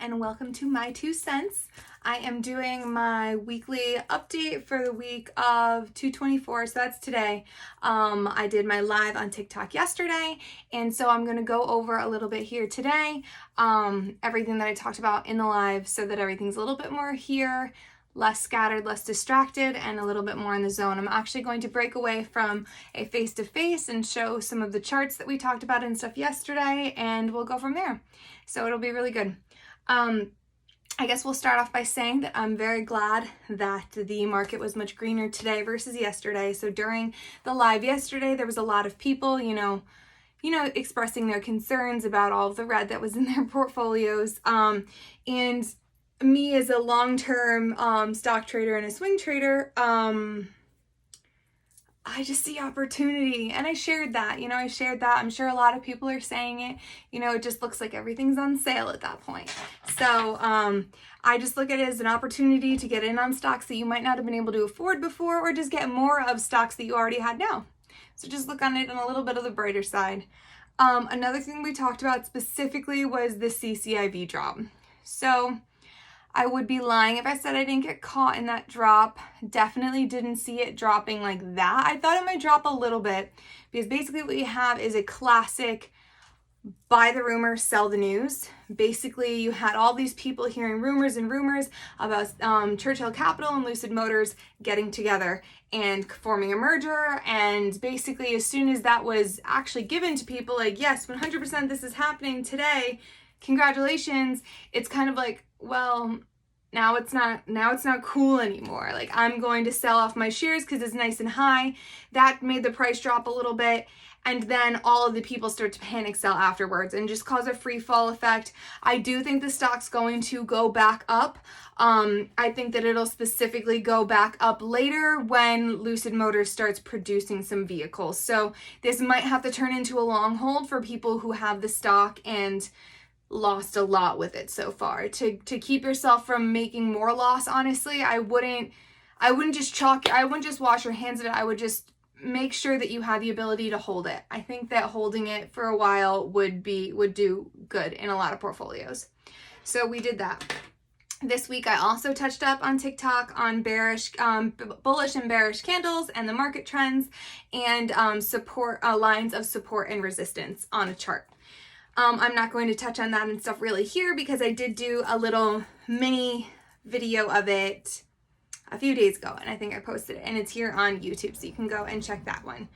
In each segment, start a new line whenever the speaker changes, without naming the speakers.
and welcome to my 2 cents. I am doing my weekly update for the week of 2/24, so that's today. I did my live on TikTok yesterday, and so I'm going to go over a little bit here today, everything that I talked about in the live so that everything's a little bit more here, less scattered, less distracted, and a little bit more in the zone. I'm actually going to break away from a face-to-face and show some of the charts that we talked about and stuff yesterday, and we'll go from there. So it'll be really good. I guess we'll start off by saying that I'm very glad that the market was much greener today versus yesterday. So during the live yesterday, there was a lot of people, expressing their concerns about all of the red that was in their portfolios. And me as a long-term stock trader and a swing trader, I just see opportunity, and I shared that. I'm sure a lot of people are saying it. It just looks like everything's on sale at that point. So I just look at it as an opportunity to get in on stocks that you might not have been able to afford before, or just get more of stocks that you already had now. So just look on it on a little bit of the brighter side. Another thing we talked about specifically was the CCIV drop. So I would be lying if I said I didn't get caught in that drop. Definitely didn't see it dropping like that. I thought it might drop a little bit because basically what you have is a classic buy the rumor, sell the news. Basically, you had all these people hearing rumors about Churchill Capital and Lucid Motors getting together and forming a merger. And basically, as soon as that was actually given to people, like, yes, 100% this is happening today, congratulations, it's kind of like, well, now it's not cool anymore. Like, I'm going to sell off my shares because it's nice and high. That made the price drop a little bit. And then all of the people start to panic sell afterwards and just cause a free fall effect. I do think the stock's going to go back up. I think that it'll specifically go back up later when Lucid Motors starts producing some vehicles. So this might have to turn into a long hold for people who have the stock and lost a lot with it so far. To keep yourself from making more loss, honestly, I wouldn't just wash your hands of it. I would just make sure that you have the ability to hold it. I think that holding it for a while would do good in a lot of portfolios. So we did that. This week, I also touched up on TikTok on bullish and bearish candles and the market trends and lines of support and resistance on a chart. I'm not going to touch on that and stuff really here because I did do a little mini video of it a few days ago, and I think I posted it, and it's here on YouTube, so you can go and check that one.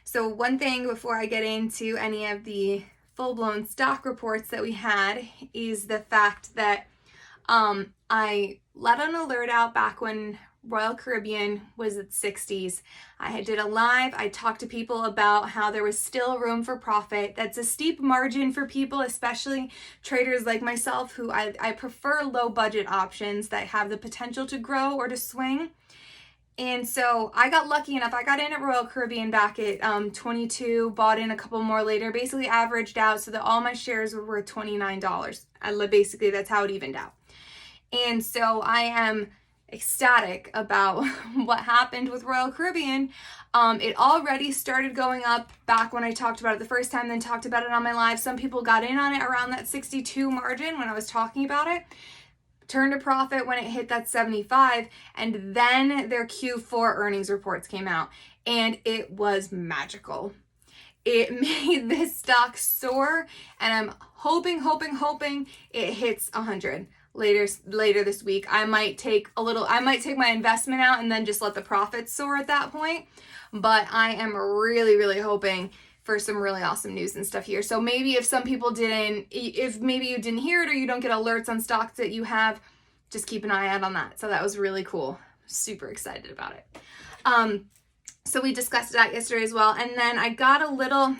So one thing before I get into any of the full-blown stock reports that we had is the fact that I let an alert out back when Royal Caribbean was at 60s. I did a live. I talked to people about how there was still room for profit. That's a steep margin for people, especially traders like myself, who I prefer low budget options that have the potential to grow or to swing. And so I got lucky enough. I got in at Royal Caribbean back at 22, bought in a couple more later, basically averaged out so that all my shares were worth $29. Basically, that's how it evened out. And so I am ecstatic about what happened with Royal Caribbean. It already started going up back when I talked about it the first time, then talked about it on my live. Some people got in on it around that 62 margin when I was talking about it, turned a profit when it hit that 75, and then their Q4 earnings reports came out, and it was magical. It made this stock soar, and I'm hoping it hits 100. Later this week. I might take my investment out and then just let the profits soar at that point. But I am really hoping for some really awesome news and stuff here. So maybe if maybe you didn't hear it or you don't get alerts on stocks that you have, just keep an eye out on that. So that was really cool. Super excited about it. So we discussed that yesterday as well. And then I got a little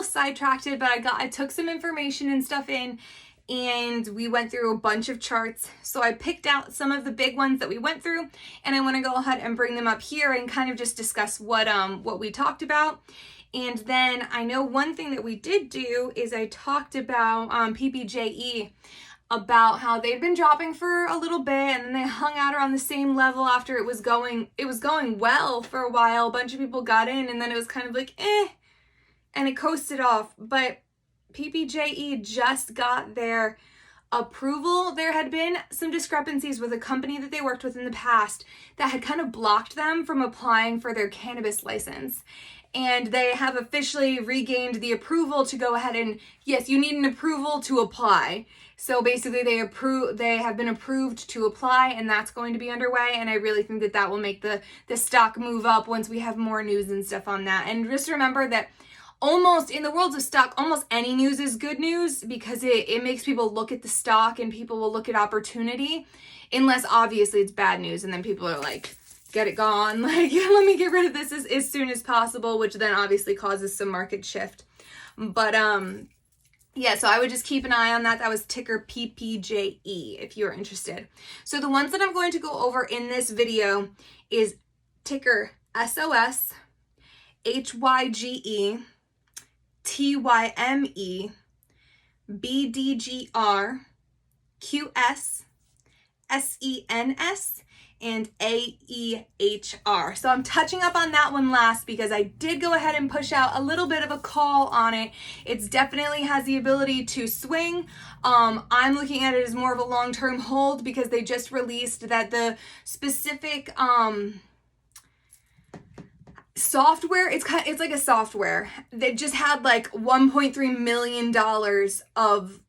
sidetracked, but I took some information and stuff in, and we went through a bunch of charts. So I picked out some of the big ones that we went through, and I want to go ahead and bring them up here and kind of just discuss what we talked about. And then I know one thing that we did do is I talked about PPJE, about how they'd been dropping for a little bit, and then they hung out around the same level after it was going well for a while. A bunch of people got in, and then it was kind of like and it coasted off. But PPJE just got their approval, there had been some discrepancies with a company that they worked with in the past that had kind of blocked them from applying for their cannabis license. And they have officially regained the approval to go ahead and, yes, you need an approval to apply. So basically they have been approved to apply, and that's going to be underway. And I really think that that will make the stock move up once we have more news and stuff on that. And just remember that almost in the world of stock, almost any news is good news, because it makes people look at the stock and people will look at opportunity, unless obviously it's bad news. And then people are like, get it gone. Like, let me get rid of this as soon as possible, which then obviously causes some market shift. But, yeah, so I would just keep an eye on that. That was ticker PPJE if you're interested. So the ones that I'm going to go over in this video is ticker SOS, HYGE, TYME, BDGR, QS, SENS, and AEHR. So I'm touching up on that one last because I did go ahead and push out a little bit of a call on it. It definitely has the ability to swing. I'm looking at it as more of a long-term hold because they just released that the specific software, it's like a software that just had like $1.3 million of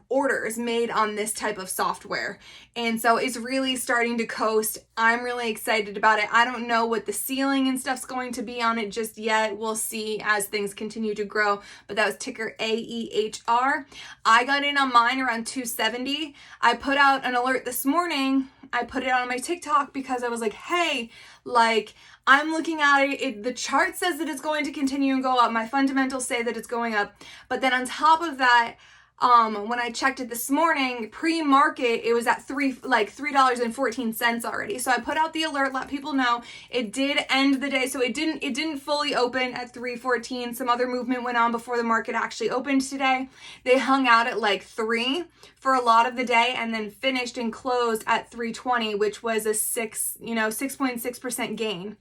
orders made on this type of software, and so it's really starting to coast. I'm really excited about it. I don't know what the ceiling and stuff's going to be on it just yet. We'll see as things continue to grow, but that was ticker AEHR. I got in on mine around 270. I put out an alert this morning. I put it on my TikTok because I was like, hey, like, I'm looking at it, the chart says that it's going to continue and go up. My fundamentals say that it's going up, but then on top of that, when I checked it this morning, pre-market, it was at $3.14 already. So I put out the alert, let people know. It did end the day, so it didn't fully open at 3:14. Some other movement went on before the market actually opened today. They hung out at like 3 for a lot of the day, and then finished and closed at 3:20, which was a 6.6% gain.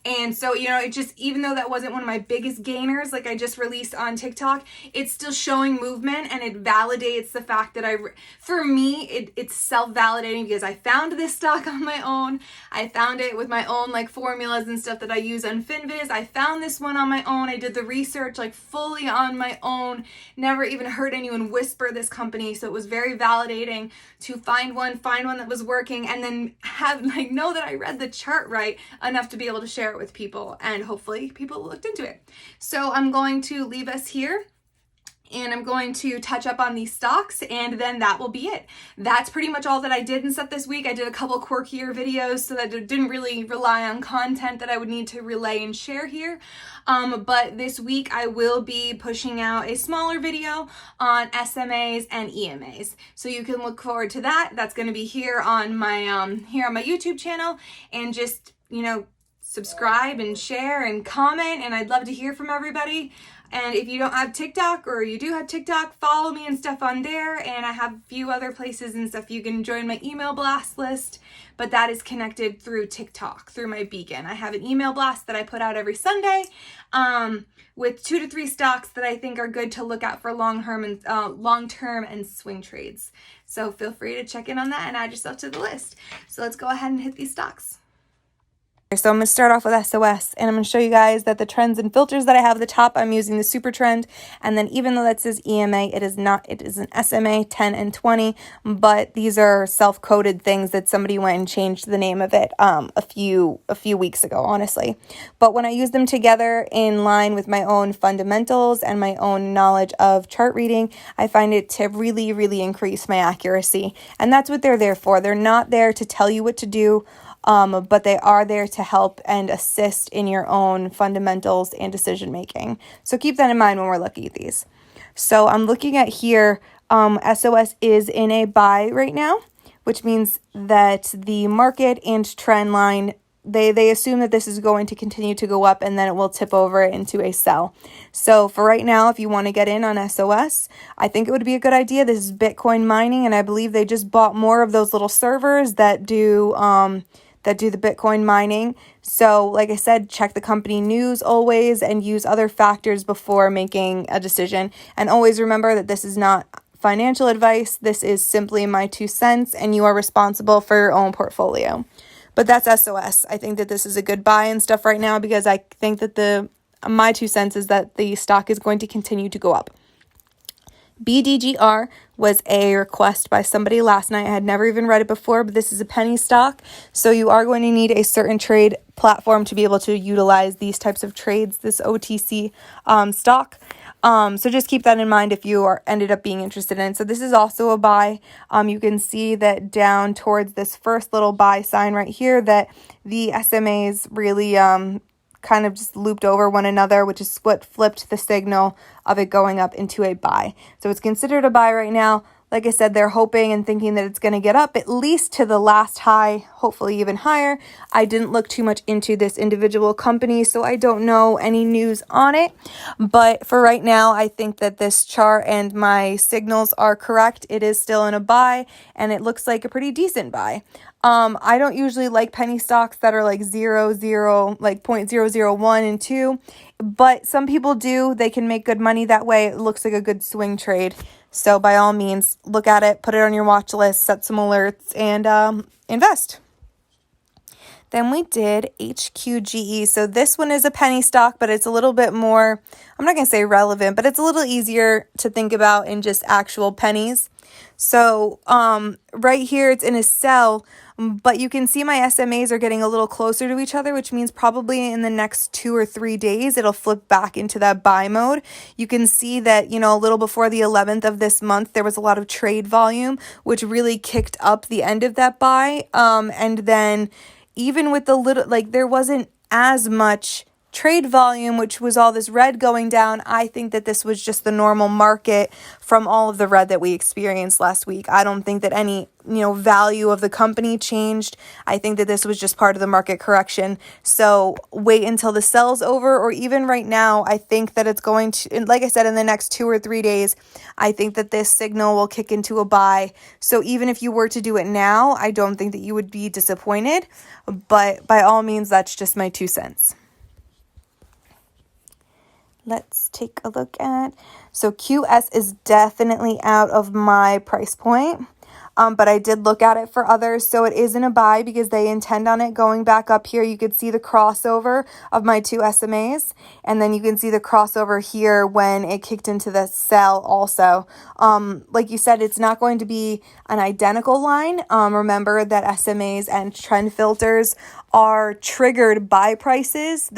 And so, it just, even though that wasn't one of my biggest gainers, like I just released on TikTok, it's still showing movement, and it validates the fact that for me, it's self-validating because I found this stock on my own. I found it with my own like formulas and stuff that I use on FinViz. I found this one on my own. I did the research like fully on my own. Never even heard anyone whisper this company. So it was very validating to find one that was working, and then know that I read the chart right enough to be able to share it with people, and hopefully people looked into it. So I'm going to leave us here, and I'm going to touch up on these stocks, and then that will be it. That's pretty much all that I did and stuff this week. I did a couple quirkier videos so that it didn't really rely on content that I would need to relay and share here. But this week I will be pushing out a smaller video on SMAs and EMAs. So you can look forward to that. That's going to be here on my YouTube channel, and just, subscribe and share and comment, and I'd love to hear from everybody. And if you don't have TikTok, or you do have TikTok, follow me and stuff on there, and I have a few other places and stuff. You can join my email blast list, but that is connected through TikTok, through my beacon. I have an email blast that I put out every Sunday with 2 to 3 stocks that I think are good to look at for long-term and swing trades. So feel free to check in on that and add yourself to the list. So let's go ahead and hit these stocks. So I'm going to start off with SOS, and I'm going to show you guys that the trends and filters that I have at the top, I'm using the super trend, and then even though that says EMA, it is not. It is an SMA 10 and 20, but these are self-coded things that somebody went and changed the name of it a few weeks ago, honestly. But when I use them together in line with my own fundamentals and my own knowledge of chart reading, I find it to really, really increase my accuracy, and that's what they're there for. They're not there to tell you what to do, but they are there to help and assist in your own fundamentals and decision making. So keep that in mind when we're looking at these. So I'm looking at here, SOS is in a buy right now, which means that the market and trend line, they assume that this is going to continue to go up, and then it will tip over into a sell. So for right now, if you want to get in on SOS, I think it would be a good idea. This is Bitcoin mining, and I believe they just bought more of those little servers that do the Bitcoin mining. So like I said, check the company news always, and use other factors before making a decision. And always remember that this is not financial advice. This is simply my 2 cents, and you are responsible for your own portfolio. But that's SOS. I think that this is a good buy and stuff right now because I think that my 2 cents is that the stock is going to continue to go up. BDGR was a request by somebody last night. I had never even read it before, but this is a penny stock. So you are going to need a certain trade platform to be able to utilize these types of trades, this OTC stock. So just keep that in mind if you ended up being interested in it. So this is also a buy. You can see that down towards this first little buy sign right here that the SMAs really kind of just looped over one another, which is what flipped the signal of it going up into a buy. So it's considered a buy right now. Like I said, they're hoping and thinking that it's going to get up at least to the last high, hopefully even higher. I didn't look too much into this individual company, so I don't know any news on it. But for right now, I think that this chart and my signals are correct. It is still in a buy, and it looks like a pretty decent buy. I don't usually like penny stocks that are like 0.001 and 2, but some people do. They can make good money that way. It looks like a good swing trade. So by all means, look at it, put it on your watch list, set some alerts, and invest. Then we did HQGE. So this one is a penny stock, but it's a little bit more, I'm not going to say relevant, but it's a little easier to think about in just actual pennies. So right here, it's in a sell, but you can see my SMAs are getting a little closer to each other, which means probably in the next 2 or 3 days, it'll flip back into that buy mode. You can see that, a little before the 11th of this month, there was a lot of trade volume, which really kicked up the end of that buy. And then even with the little, there wasn't as much trade volume, which was all this red going down. I think that this was just the normal market from all of the red that we experienced last week. I don't think that any, value of the company changed. I think that this was just part of the market correction. So wait until the sell's over, or even right now, I think that it's going to, like I said, in the next 2 or 3 days, I think that this signal will kick into a buy. So even if you were to do it now, I don't think that you would be disappointed, but by all means, that's just my 2 cents. Let's take a look at, so QS is definitely out of my price point, but I did look at it for others, so it isn't a buy because they intend on it going back up here. You could see the crossover of my 2 SMAs, and then you can see the crossover here when it kicked into the sell also. Like you said, it's not going to be an identical line. Remember that SMAs and trend filters are triggered by prices.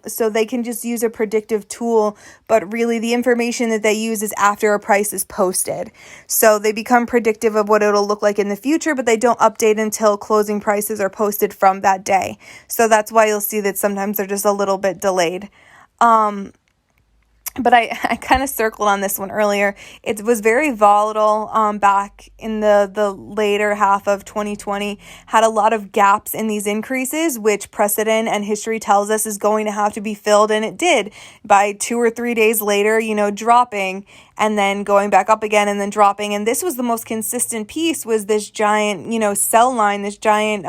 So they can just use a predictive tool, but really the information that they use is after a price is posted. So they become predictive of what it'll look like in the future, but they don't update until closing prices are posted from that day. So that's why you'll see that sometimes they're just a little bit delayed. But I kind of circled on this one earlier. It was very volatile back in the later half of 2020, had a lot of gaps in these increases, which precedent and history tells us is going to have to be filled. And it did by 2 or 3 days later, dropping and then going back up again and then dropping. And this was the most consistent piece, was this giant, sell line, this giant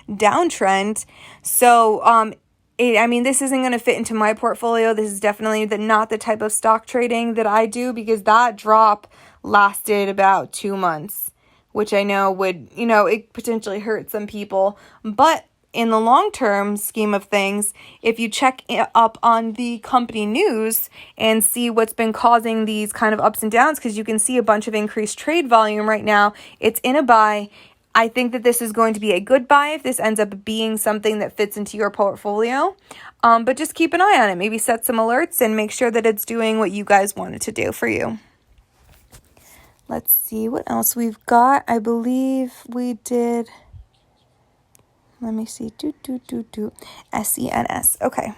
downtrend. So, this isn't going to fit into my portfolio. This is definitely not the type of stock trading that I do, because that drop lasted about 2 months, which I know would, it potentially hurt some people. But in the long-term scheme of things, if you check up on the company news and see what's been causing these kind of ups and downs, because you can see a bunch of increased trade volume right now, it's in a buy. I think that this is going to be a good buy if this ends up being something that fits into your portfolio. But just keep an eye on it. Maybe set some alerts and make sure that it's doing what you guys want it to do for you. Let's see what else we've got. I believe we did, let me see, SENS. Okay,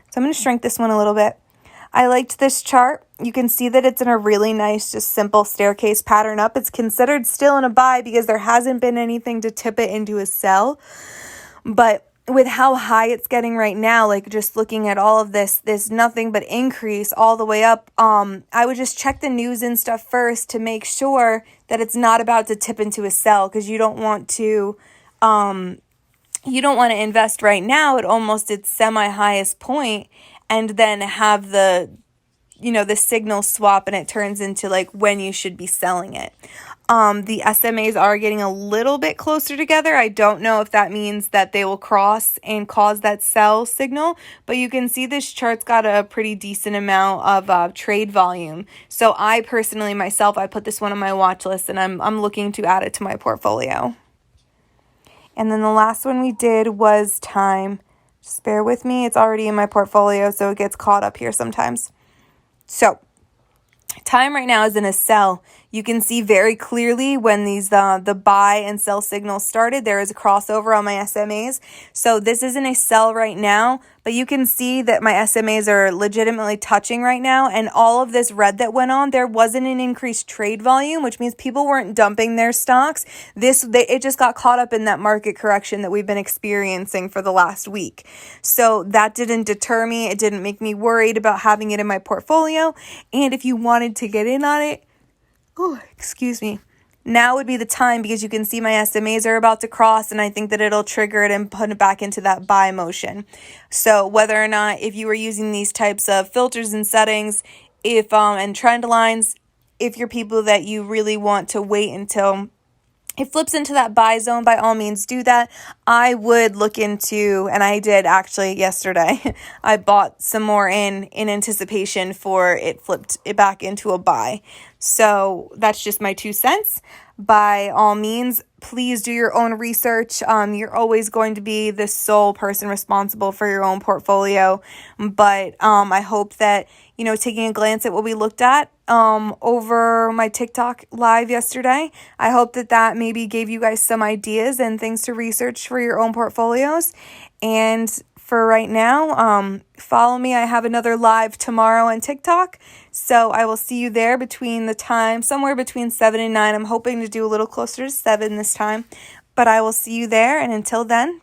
so I'm going to shrink this one a little bit. I liked this chart. You can see that it's in a really nice, just simple staircase pattern up. It's considered still in a buy because there hasn't been anything to tip it into a sell. But with how high it's getting right now, just looking at all of this, there's nothing but increase all the way up. I would just check the news and stuff first to make sure that it's not about to tip into a sell, because you don't want to invest right now at almost its semi-highest point and then have the the signal swap and it turns into like when you should be selling it. The SMAs are getting a little bit closer together. I don't know if that means that they will cross and cause that sell signal, but you can see this chart's got a pretty decent amount of trade volume. So I personally, myself, I put this one on my watch list and I'm looking to add it to my portfolio. And then the last one we did was TYME. Just bear with me. It's already in my portfolio, so it gets caught up here sometimes. So TYME right now is in a sell. You can see very clearly when these the buy and sell signals started, there is a crossover on my SMAs. So this isn't a sell right now, but you can see that my SMAs are legitimately touching right now. And all of this red that went on, there wasn't an increased trade volume, which means people weren't dumping their stocks. It just got caught up in that market correction that we've been experiencing for the last week. So that didn't deter me. It didn't make me worried about having it in my portfolio. And if you wanted to get in on it, now would be the time, because you can see my SMAs are about to cross and I think that it'll trigger it and put it back into that buy motion. So whether or not, if you were using these types of filters and settings, and trend lines, if you're people that you really want to wait until it flips into that buy zone, by all means do that. I would look into, and I did actually yesterday, I bought some more in anticipation for it flipped it back into a buy. So that's just my 2 cents. By all means, please do your own research. You're always going to be the sole person responsible for your own portfolio. But I hope that, taking a glance at what we looked at over my TikTok live yesterday, I hope that maybe gave you guys some ideas and things to research for your own portfolios. And for right now, follow me. I have another live tomorrow on TikTok. So I will see you there somewhere between 7 and 9. I'm hoping to do a little closer to 7 this time. But I will see you there. And until then,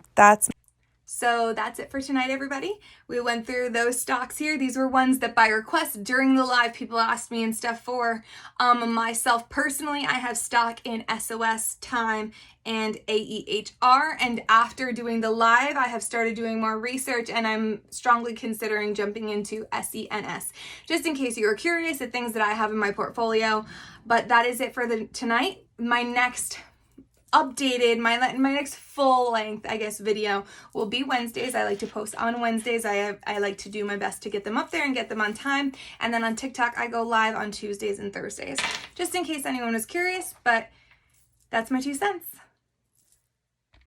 So that's it for tonight, everybody. We went through those stocks here. These were ones that by request during the live people asked me and stuff for. Myself personally, I have stock in SOS, TYME, and AEHR. And after doing the live, I have started doing more research and I'm strongly considering jumping into SENS. Just in case you are curious at things that I have in my portfolio. But that is it for tonight. My next my next full length, video will be Wednesdays. I like to post on Wednesdays. I like to do my best to get them up there and get them on time. And then on TikTok, I go live on Tuesdays and Thursdays, just in case anyone was curious, but that's my 2 cents.